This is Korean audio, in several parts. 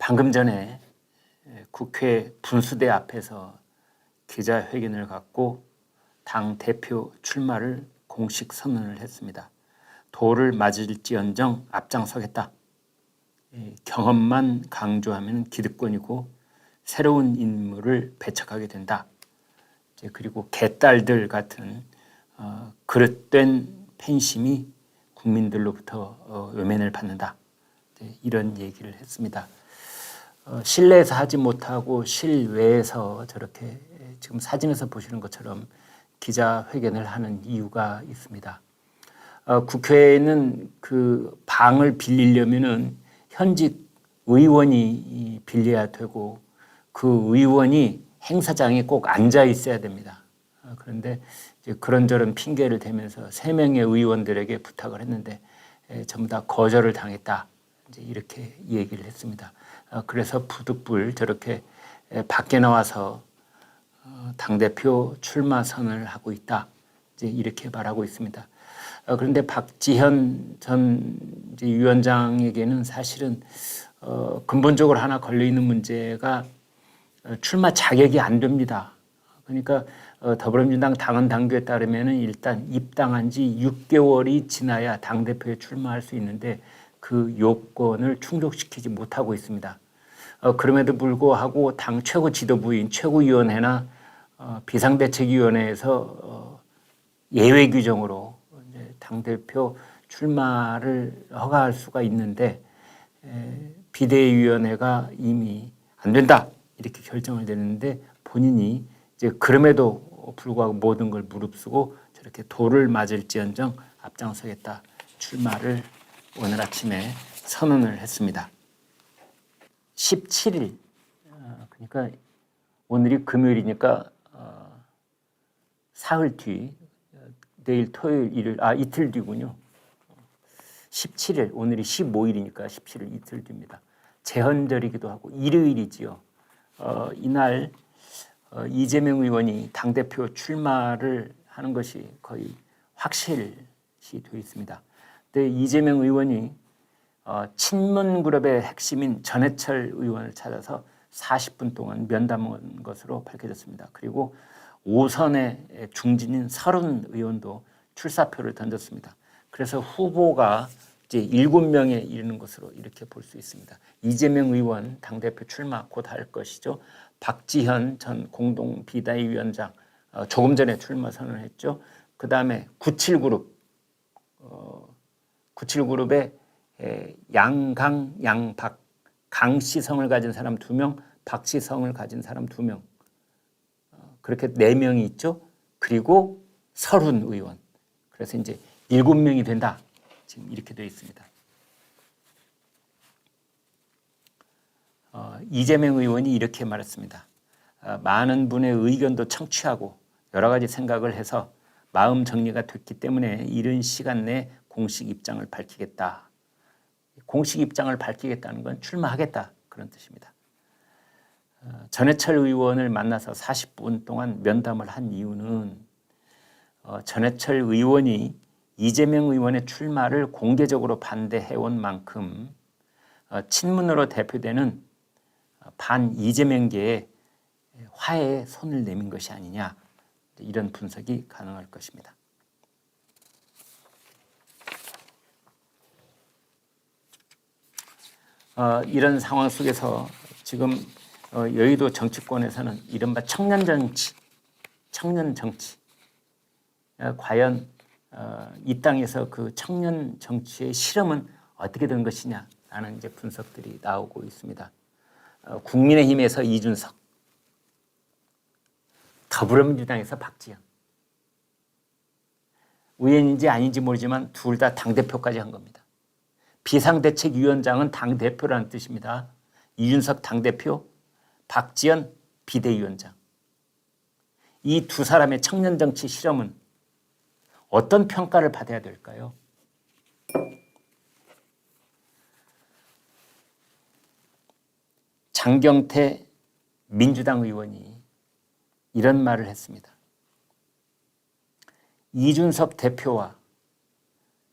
방금 전에 국회 분수대 앞에서 기자회견을 갖고 당 대표 출마를 공식 선언을 했습니다. 돌을 맞을지언정 앞장서겠다. 경험만 강조하면 기득권이고 새로운 인물을 배척하게 된다. 그리고 개딸들 같은 그릇된 팬심이 국민들로부터 외면을 받는다. 이런 얘기를 했습니다. 실내에서 하지 못하고 실외에서 저렇게 지금 사진에서 보시는 것처럼 기자회견을 하는 이유가 있습니다. 국회에는 그 방을 빌리려면은 현직 의원이 빌려야 되고 그 의원이 행사장에 꼭 앉아 있어야 됩니다. 그런데 이제 그런저런 핑계를 대면서 3명의 의원들에게 부탁을 했는데 전부 다 거절을 당했다. 이제 이렇게 얘기를 했습니다. 그래서 부득불 저렇게 밖에 나와서 당대표 출마 선언을 하고 있다. 이제 이렇게 말하고 있습니다. 그런데 박지현 전 위원장에게는 사실은 근본적으로 하나 걸려 있는 문제가 출마 자격이 안 됩니다. 그러니까 더불어민주당 당헌 당규에 따르면 일단 입당한 지 6개월이 지나야 당대표에 출마할 수 있는데 그 요건을 충족시키지 못하고 있습니다. 그럼에도 불구하고 당 최고 지도부인 최고위원회나 비상대책위원회에서 예외 규정으로 당대표 출마를 허가할 수가 있는데 비대위원회가 이미 안 된다 이렇게 결정을 내렸는데 본인이 이제 그럼에도 불구하고 모든 걸 무릅쓰고 저렇게 돌을 맞을지언정 앞장서겠다 출마를 오늘 아침에 선언을 했습니다. 17일 그러니까 오늘이 금요일이니까 사흘 뒤 내일 토요일 일요일 이틀 뒤군요. 17일 오늘이 15일이니까 17일 이틀 뒤입니다. 제헌절이기도 하고 일요일이지요. 이날 이재명 의원이 당대표 출마를 하는 것이 거의 확실시 되어 있습니다. 근데 이재명 의원이 친문그룹의 핵심인 전해철 의원을 찾아서 40분 동안 면담한 것으로 밝혀졌습니다. 그리고 5선의 중진인 서른 의원도 출사표를 던졌습니다. 그래서 후보가 이제 7명에 이르는 것으로 이렇게 볼 수 있습니다. 이재명 의원 당대표 출마 곧 할 것이죠. 박지현 전 공동 비대위원장 조금 전에 출마 선언을 했죠. 그 다음에 97그룹 97그룹의 양강, 양박, 강씨성을 가진 사람 2명, 박씨성을 가진 사람 2명 그렇게 4명이 있죠. 그리고 서른 의원. 그래서 이제 7명이 된다. 지금 이렇게 되어 있습니다. 이재명 의원이 이렇게 말했습니다. 많은 분의 의견도 청취하고 여러 가지 생각을 해서 마음 정리가 됐기 때문에 이른 시간 내에 공식 입장을 밝히겠다. 공식 입장을 밝히겠다는 건 출마하겠다. 그런 뜻입니다. 전해철 의원을 만나서 40분 동안 면담을 한 이유는 전해철 의원이 이재명 의원의 출마를 공개적으로 반대해온 만큼 친문으로 대표되는 반 이재명계의 화해에 손을 내민 것이 아니냐 이런 분석이 가능할 것입니다. 이런 상황 속에서 지금 여의도 정치권에서는 이른바 청년 정치 과연 이 땅에서 그 청년 정치의 실험은 어떻게 된 것이냐라는 이제 분석들이 나오고 있습니다. 국민의힘에서 이준석, 더불어민주당에서 박지원. 우연인지 아닌지 모르지만 둘 다 당대표까지 한 겁니다. 비상대책위원장은 당대표라는 뜻입니다. 이준석 당대표, 박지원 비대위원장. 이 두 사람의 청년정치 실험은 어떤 평가를 받아야 될까요? 장경태 민주당 의원이 이런 말을 했습니다. 이준석 대표와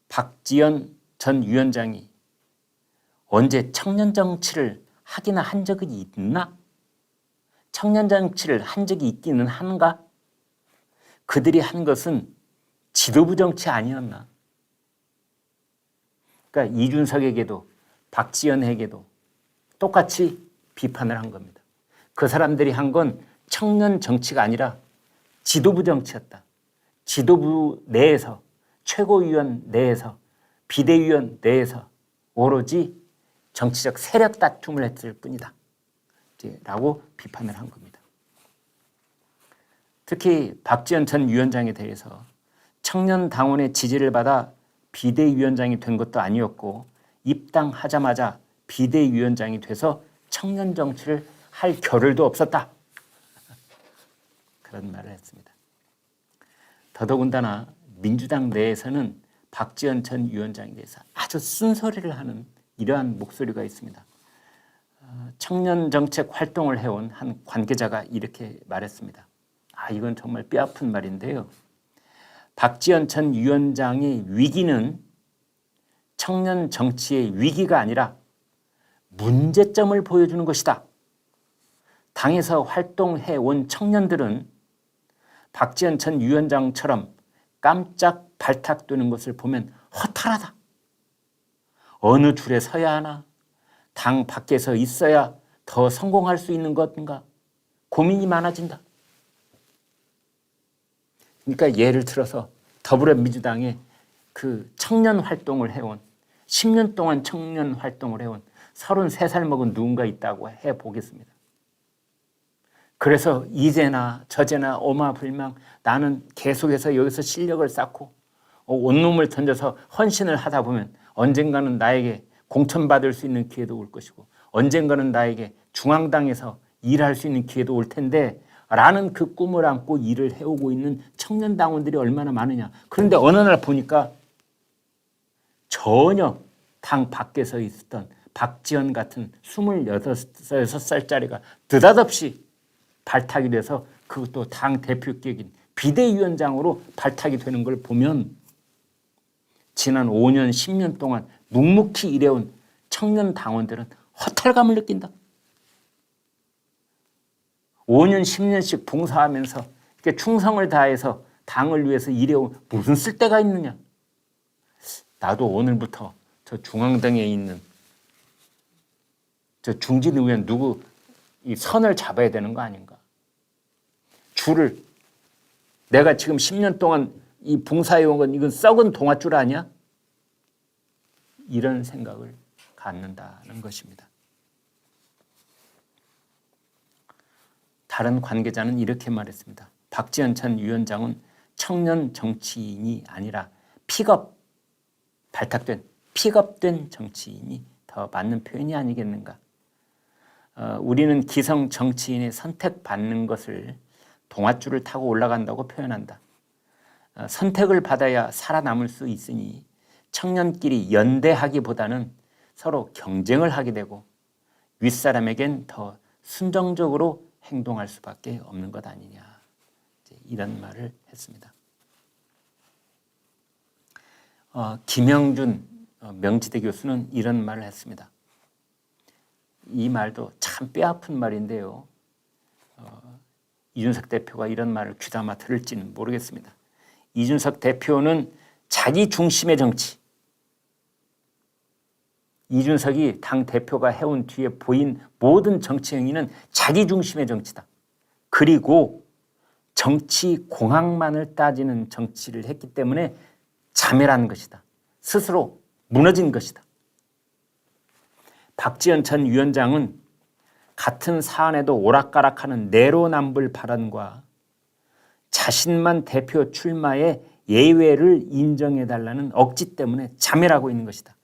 박지원 전 위원장이 언제 청년 정치를 하기나 한 적이 있나? 청년 정치를 한 적이 있기는 한가? 그들이 한 것은 지도부 정치 아니었나? 그러니까 이준석에게도 박지원에게도 똑같이 비판을 한 겁니다. 그 사람들이 한 건 청년 정치가 아니라 지도부 정치였다. 지도부 내에서, 최고위원 내에서, 비대위원 내에서 오로지 정치적 세력 다툼을 했을 뿐이다. 라고 비판을 한 겁니다. 특히 박지원 전 위원장에 대해서 청년 당원의 지지를 받아 비대위원장이 된 것도 아니었고 입당하자마자 비대위원장이 돼서 청년 정치를 할 겨를도 없었다. 그런 말을 했습니다. 더더군다나 민주당 내에서는 박지원 전 위원장에 대해서 아주 쓴소리를 하는 이러한 목소리가 있습니다. 청년 정책 활동을 해온 한 관계자가 이렇게 말했습니다. 이건 정말 뼈아픈 말인데요. 박지원 전 위원장의 위기는 청년 정치의 위기가 아니라 문제점을 보여주는 것이다. 당에서 활동해온 청년들은 박지원 전 위원장처럼 깜짝 발탁되는 것을 보면 허탈하다. 어느 줄에 서야 하나? 당 밖에서 있어야 더 성공할 수 있는 것인가? 고민이 많아진다. 그러니까 예를 들어서 더불어민주당에 그 청년 활동을 해온 10년 동안 청년 활동을 해온 33살 먹은 누군가 있다고 해보겠습니다. 그래서 이제나 저제나 오마불망 나는 계속해서 여기서 실력을 쌓고 온몸을 던져서 헌신을 하다 보면 언젠가는 나에게 공천받을 수 있는 기회도 올 것이고 언젠가는 나에게 중앙당에서 일할 수 있는 기회도 올 텐데 라는 그 꿈을 안고 일을 해오고 있는 청년 당원들이 얼마나 많으냐. 그런데 어느 날 보니까 전혀 당 밖에서 있었던 박지원 같은 26살짜리가 느닷없이 발탁이 돼서 그것도 당 대표격인 비대위원장으로 발탁이 되는 걸 보면 지난 5년, 10년 동안 묵묵히 일해온 청년 당원들은 허탈감을 느낀다. 5년, 10년씩 봉사하면서 이렇게 충성을 다해서 당을 위해서 일해온 무슨 쓸데가 있느냐. 나도 오늘부터 저 중앙당에 있는 저 중진 의원 누구 이 선을 잡아야 되는 거 아닌가. 줄을 내가 지금 10년 동안 이 봉사해온 건 이건 썩은 동아줄 아니야? 이런 생각을 갖는다는 것입니다. 다른 관계자는 이렇게 말했습니다. 박지원 전 위원장은 청년 정치인이 아니라 픽업된 정치인이 더 맞는 표현이 아니겠는가. 우리는 기성 정치인의 선택받는 것을 동아줄을 타고 올라간다고 표현한다. 선택을 받아야 살아남을 수 있으니 청년끼리 연대하기보다는 서로 경쟁을 하게 되고 윗사람에겐 더 순정적으로 행동할 수밖에 없는 것 아니냐. 이런 말을 했습니다. 김영준 명지대 교수는 이런 말을 했습니다. 이 말도 참 뼈아픈 말인데요. 이준석 대표가 이런 말을 귀담아 들을지는 모르겠습니다. 이준석 대표는 자기 중심의 정치, 이준석이 당 대표가 해온 뒤에 보인 모든 정치 행위는 자기 중심의 정치다. 그리고 정치 공학만을 따지는 정치를 했기 때문에 자멸한 것이다. 스스로 무너진 것이다. 박지원 전 위원장은 같은 사안에도 오락가락하는 내로남불 발언과 자신만 대표 출마에 예외를 인정해달라는 억지 때문에 자멸하고 있는 것이다.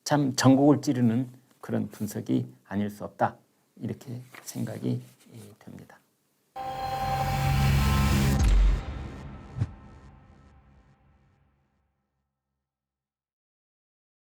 참 전곡을 찌르는 그런 분석이 아닐 수 없다. 이렇게 생각이 됩니다.